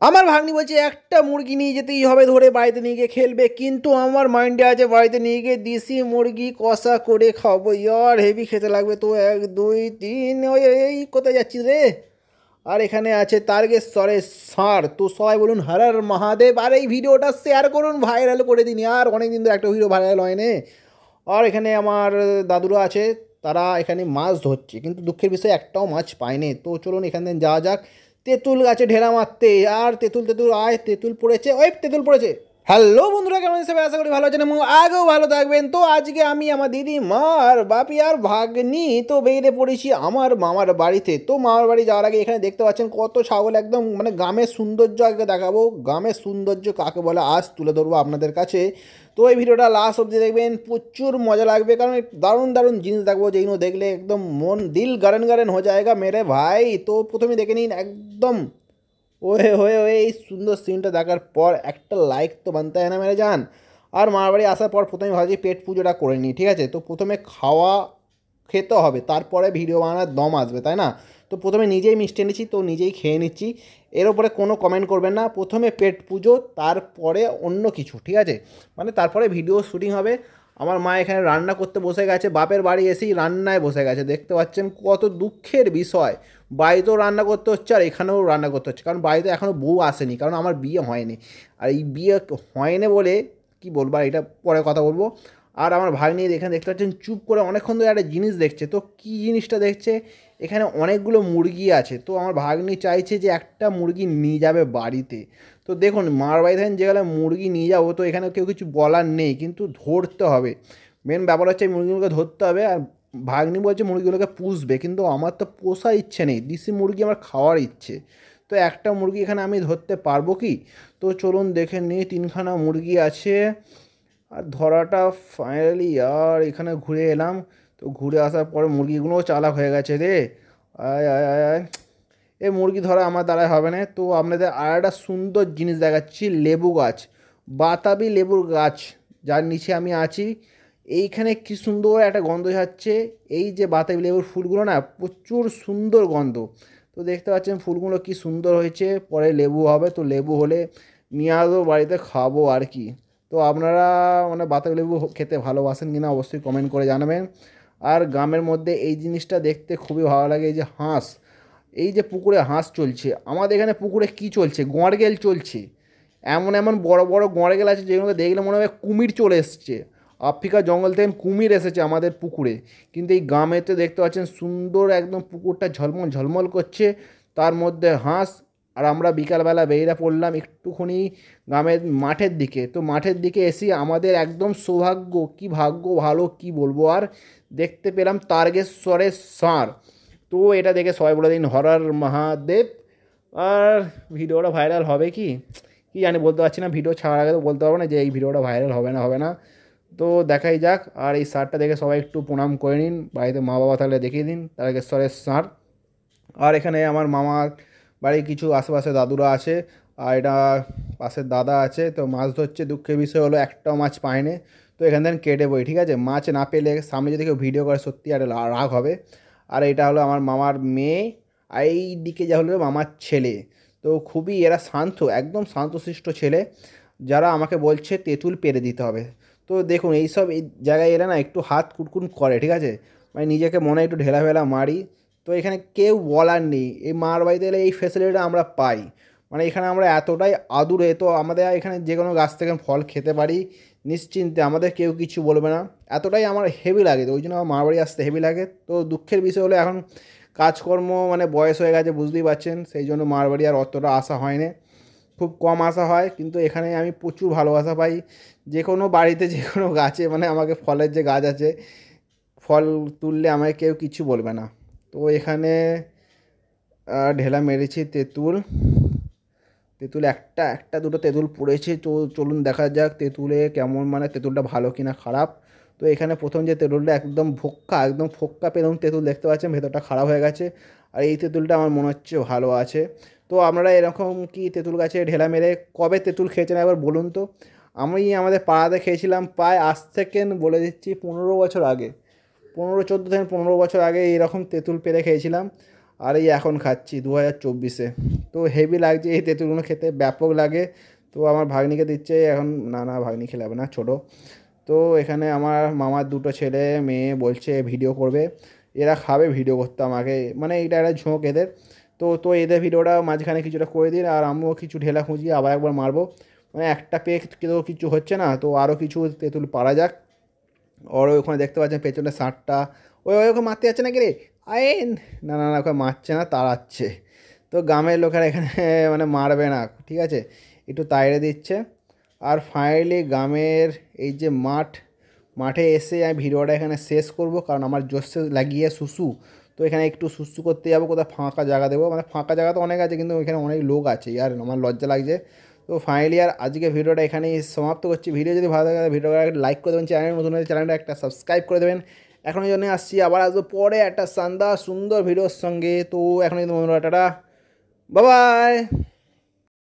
আমার ভাগ্নি বলছে একটা মুরগি নিয়ে যেতেই হবে, ধরে বাড়িতে নিয়ে গিয়ে খেলবে, কিন্তু আমার মাইন্ডে আছে বাড়িতে নিয়ে গিয়ে দেশি মুরগি কষা করে খাবো, ইয়ার হেভি খেতে লাগবে। তো 1 2 3 ওই এই কোথায় যাচ্ছিস রে? আর এখানে আছে তারকেশ্বরের ষাঁড়। তো সবাই বলুন হর হর মহাদেব, আর এই ভিডিওটা শেয়ার করুন, ভাইরাল করে দিন। আর অনেকদিন ধরে একটা ভিডিও ভাইরাল হয়নি। আর এখানে আমার দাদুরা আছে, তারা এখানে মাছ ধরছে, কিন্তু দুঃখের বিষয় একটাও মাছ পায়নি। তো চলুন এখান থেকে যাওয়া যাক তেঁতুল গাছে ঢেলা মারতে। আর তেঁতুল তেঁতুল আয়, তেঁতুল পড়েছে, ওই তেঁতুল পড়েছে। হ্যালো বন্ধুরা, কেমন আছেন? সবাই আশা করি ভালো আছেন এবং আগেও ভালো থাকবেন। তো আজকে আমি আমার দিদি মার বাপি আর ভাগ্নি তো বেরিয়ে পড়েছি আমার মামার বাড়িতে। তো মামার বাড়ি যাওয়ার আগে এখানে দেখতে পাচ্ছেন কত ছাগল, একদম মানে গ্রামের সৌন্দর্য আগে দেখাবো। গ্রামের সৌন্দর্য কাকে বলে আজ তুলে ধরবো আপনাদের কাছে। তো এই ভিডিওটা লাস্ট অবধি দেখবেন, প্রচুর মজা লাগবে, কারণ দারুণ দারুণ জিনিস দেখবো যেগুলো দেখলে একদম মন দিল গারেন গারেন হয়ে যায়গা মেরে ভাই। তো প্রথমে দেখে নিন একদম ওয়ে হয়ে হয়ে এই সুন্দর সিনটা দেখার পর একটা লাইক তো বানতে হয় না মেরে যান। আর মার বাড়ি আসার পর প্রথমে ভাবছি পেট পুজোটা করে নিই, ঠিক আছে? তো প্রথমে খাওয়া খেতে হবে, তারপরে ভিডিও বানানোর দম আসবে, তাই না? তো প্রথমে নিজেই মিষ্টি এনেছি, তো নিজেই খেয়ে নিচ্ছি। এর ওপরে কোনো কমেন্ট করবেন না, প্রথমে পেট পুজো তারপরে অন্য কিছু, ঠিক আছে? মানে তারপরে ভিডিও শুটিং হবে। আমার মা এখানে রান্না করতে বসে গেছে, বাপের বাড়ি এসেই রান্নায় বসে গেছে। দেখতে পাচ্ছেন কত দুঃখের বিষয়, বাড়িতেও রান্না করতে হচ্ছে আর এখানেও রান্না করতে হচ্ছে, কারণ বাড়িতে এখনও বউ আসেনি, কারণ আমার বিয়ে হয়নি। আর এই বিয়ে হয়নি বলে কি বলবো, আর এটা পরে কথা বলবো। আর আমার ভাগ্নি এখানে দেখতে পাচ্ছেন চুপ করে অনেকক্ষণ ধরে একটা জিনিস দেখছে। তো কী জিনিসটা দেখছে? এখানে অনেকগুলো মুরগি আছে, তো আমার ভাগ্নি চাইছে যে একটা মুরগি নিয়ে যাবে বাড়িতে। তো দেখুন মার বাড়িতে যেগুলো মুরগি নিয়ে যাবো, তো এখানে কেউ কিছু বলার নেই, কিন্তু ধরতে হবে। মেন ব্যাপার হচ্ছে এই মুরগিগুলোকে ধরতে হবে। আর ভাগ্নি বলছে মুরগিগুলোকে পুষবে, কিন্তু আমার তো পোষার ইচ্ছে নেই, দেশি মুরগি আমার খাওয়ার ইচ্ছে। তো একটা মুরগি এখানে আমি ধরতে পারবো কি? তো চলুন দেখে নিই, 3খানা মুরগি আছে। আর ধরাটা ফাইনালি আর এখানে ঘুরে এলাম। তো ঘুরে আসার পরে মুরগিগুলোও চালাক হয়ে গেছে রে। আয় আয় আয় আয়, এই মুরগি ধরা আমার দ্বারাই হবে না। তো আপনাদের আর একটা সুন্দর জিনিস দেখাচ্ছি, লেবু গাছ, বাতাবি লেবুর গাছ, যার নিচে আমি আছি। এইখানে কি সুন্দর একটা গন্ধ ছাড়ছে। এই যে বাতাবি লেবুর ফুলগুলো না, প্রচুর সুন্দর গন্ধ। তো দেখতে পাচ্ছেন ফুলগুলো কি সুন্দর হয়েছে, পরে লেবু হবে। তো লেবু হলে নিয়ে আসবো বাড়িতে, খাবো আর কি। তো আপনারা মানে বাতাবি লেবু খেতে ভালোবাসেন কিনা অবশ্যই কমেন্ট করে জানাবেন। আর গ্রামের মধ্যে এই জিনিসটা দেখতে খুবই ভালো লাগে, এই যে হাঁস, এই যে পুকুরে হাঁস চলছে। আমাদের এখানে পুকুরে কি চলছে, গঁড়গেল চলছে। এমন এমন বড় বড় গঁড়গেল আছে যেগুলোকে দেখলে মনে হবে কুমির চলে এসছে, আফ্রিকার জঙ্গল থেকে কুমির এসেছে আমাদের পুকুরে। কিন্তু এই গ্রামেতে দেখতে পাচ্ছেন সুন্দর একদম পুকুরটা ঝলমল ঝলমল করছে, তার মধ্যে হাঁস। আর আমরা বিকালবেলা বেরিয়ে পড়লাম একটুখানি গ্রামের মাঠের দিকে। তো মাঠের দিকে এসে আমাদের একদম সৌভাগ্য, কি ভাগ্য ভালো কি বলবো। আর দেখতে পেলাম তারকেশ্বরের ষাঁড়। তো এটা দেখে সবাই বলে দিন হর হর মহাদেব। আর ভিডিওটা ভাইরাল হবে কি কি জানি, বলতে পারছি না। ভিডিও ছাড়ার আগে তো বলতে পারবো না যে এই ভিডিওটা ভাইরাল হবে না হবে না। তো দেখাই যাক। আর এই ষাঁড়টা দেখে সবাই একটু প্রণাম করে নিন, বাড়িতে মা বাবা থাকলে দেখিয়ে দিন তারকেশ্বরের ষাঁড়। আর এখানে আমার মামার বাড়ি কিছু আশেপাশে দাদুরা আছে। আর এটা পাশের দাদা আছে, তো মাছ ধরছে। দুঃখের বিষয় হলো একটাও মাছ পায়নি। তো এখান থেকে কেটে বই, ঠিক আছে? মাছ না পেলে সামনে যদি কেউ ভিডিও করে সত্যি আর রাগ হবে। আর এটা হলো আমার মামার মেয়ে, আর এই দিকে যা হলো মামার ছেলে। তো খুবই এরা শান্ত, একদম শান্তশিষ্ট ছেলে, যারা আমাকে বলছে তেঁতুল পেরে দিতে হবে। তো দেখুন এইসব এই জায়গায় এরা না একটু হাত কুটকুন করে, ঠিক আছে? মানে নিজেকে মনে একটু ঢেলা ফেলা মারি। তো এখানে কেউ বলার নেই, এই মার বাড়িতে এলে এই ফেসিলিটিটা আমরা পাই। মানে এখানে আমরা এতটাই আদুরে, তো আমাদের এখানে যে কোনো গাছ থেকে ফল খেতে পারি নিশ্চিন্তে, আমাদের কেউ কিছু বলবে না। এতটাই আমার হেভি লাগে, তো ওই জন্য আমার মার বাড়ি আসতে হেভি লাগে। তো দুঃখের বিষয় হলো এখন কাজকর্ম মানে বয়স হয়ে গেছে, বুঝতেই পারছেন, সেই জন্য মার বাড়ি আর অতটা আসা হয় না, খুব কম আসা হয়। কিন্তু এখানে আমি প্রচুর ভালোবাসা পাই। যে কোনো বাড়িতে যে কোনো গাছে, মানে আমাকে ফলের যে গাছ আছে, ফল তুললে আমাকে কেউ কিছু বলবে না। তো এখানে ঢেলা মেরেছি তেঁতুল। তেঁতুল একটা একটা দুটো তেঁতুল পড়েছে। তো চলুন দেখা যাক তেঁতুলে কেমন, মানে তেঁতুলটা ভালো কিনা খারাপ। তো এখানে প্রথম যে তেঁতুলটা একদম ফোক্কা, একদম ফোক্কা পেলাম তেঁতুল, দেখতে পাচ্ছেন ভেতরটা খারাপ হয়ে গেছে। আর এই তেঁতুলটা আমার মনে হচ্ছে ভালো আছে। তো আপনারা এরকম কি তেঁতুল গাছে ঢেলা মেরে কবে তেঁতুল খেয়েছেন একবার বলুন তো? আমি আমাদের পাড়াতে খেয়েছিলাম প্রায় আজ থেকে বলে দিচ্ছি 15 বছর আগে, 15 14 থেকে 15 বছর আগে এরকম তেঁতুল পেরে খেয়েছিলাম। আর এই এখন খাচ্ছি 2024-এ। তো হেভি লাগছে এই তেঁতুলগুলো খেতে, ব্যাপক লাগে। তো আমার ভাগ্নিকে দিচ্ছে এখন, না না ভাগ্নি খেলে হবে না, ছোটো। তো এখানে আমার মামার দুটো ছেলে মেয়ে বলছে ভিডিও করবে, এরা খাবে ভিডিও করতে আমাকে, মানে এটা একটা ঝোঁক এদের। তো তো এদের ভিডিওটা মাঝখানে কিছুটা করে দিন, আর আমিও কিছু ঢেলা খুঁজিয়ে আবার একবার মারবো। মানে একটা পেয়ে তো কিছু হচ্ছে না, তো আরও কিছু তেঁতুল পারা যাক। ওর ওখানে দেখতে পাচ্ছেন পেছনে ষাটটা, ওই ওই ওকে মারতে যাচ্ছে নাকি রে, আইন। না না না, ওকে মারছে না, তাড়াচ্ছে। তো গ্রামের লোকেরা এখানে মানে মারবে না, ঠিক আছে, একটু তাইড়ে দিচ্ছে। আর ফাইনালি গ্রামের এই যে মাঠে এসে আমি ভিডিওটা এখানে শেষ করব, কারণ আমার জোশে লাগিয়ে শুশু। তো এখানে একটু শুশু করতে যাবো, কোথাও ফাঁকা জায়গা দেবো, মানে ফাঁকা জায়গা তো অনেক আছে কিন্তু এখানে অনেক লোক আছে, আর আমার লজ্জা লাগছে। তো ফাইনালি আর আজকে ভিডিওটা এখানেই সমাপ্ত করছি। ভিডিও যদি ভালো লাগে ভিডিওটা লাইক করে দেবেন, চ্যানেল নতুন হলে চ্যানেলটা একটা সাবস্ক্রাইব করে দেবেন। এখনের জন্য আসছি, আবার আসবো পরে একটা শানদার সুন্দর ভিডিওর সঙ্গে। তো এখন কিন্তু বন্ধুরা টাটা, বাই বাই।